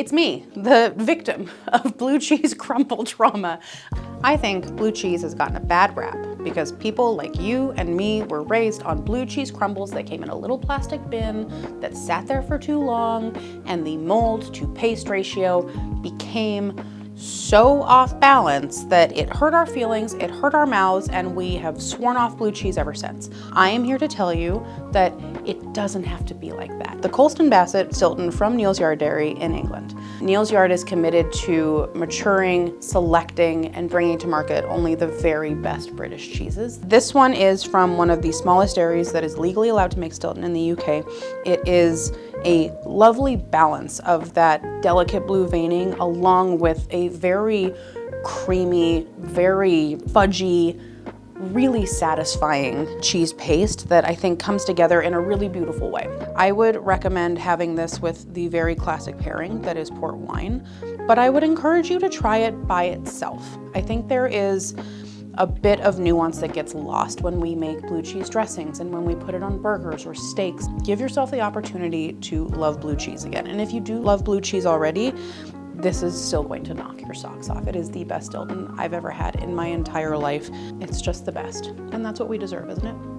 It's me, the victim of blue cheese crumble trauma. I think blue cheese has gotten a bad rap because people like you and me were raised on blue cheese crumbles that came in a little plastic bin that sat there for too long, and the mold to paste ratio became so off balance that it hurt our feelings, it hurt our mouths, and we have sworn off blue cheese ever since. I am here to tell you that it doesn't have to be like that. The Colston Bassett Stilton from Neal's Yard Dairy in England. Neal's Yard is committed to maturing, selecting, and bringing to market only the very best British cheeses. This one is from one of the smallest dairies that is legally allowed to make Stilton in the UK. It is a lovely balance of that delicate blue veining along with a very creamy, very fudgy, really satisfying cheese paste that I think comes together in a really beautiful way. I would recommend having this with the very classic pairing that is port wine, but I would encourage you to try it by itself. I think there is a bit of nuance that gets lost when we make blue cheese dressings and when we put it on burgers or steaks. Give yourself the opportunity to love blue cheese again. And if you do love blue cheese already, this is still going to knock your socks off. It is the best Stilton I've ever had in my entire life. It's just the best. And that's what we deserve, isn't it?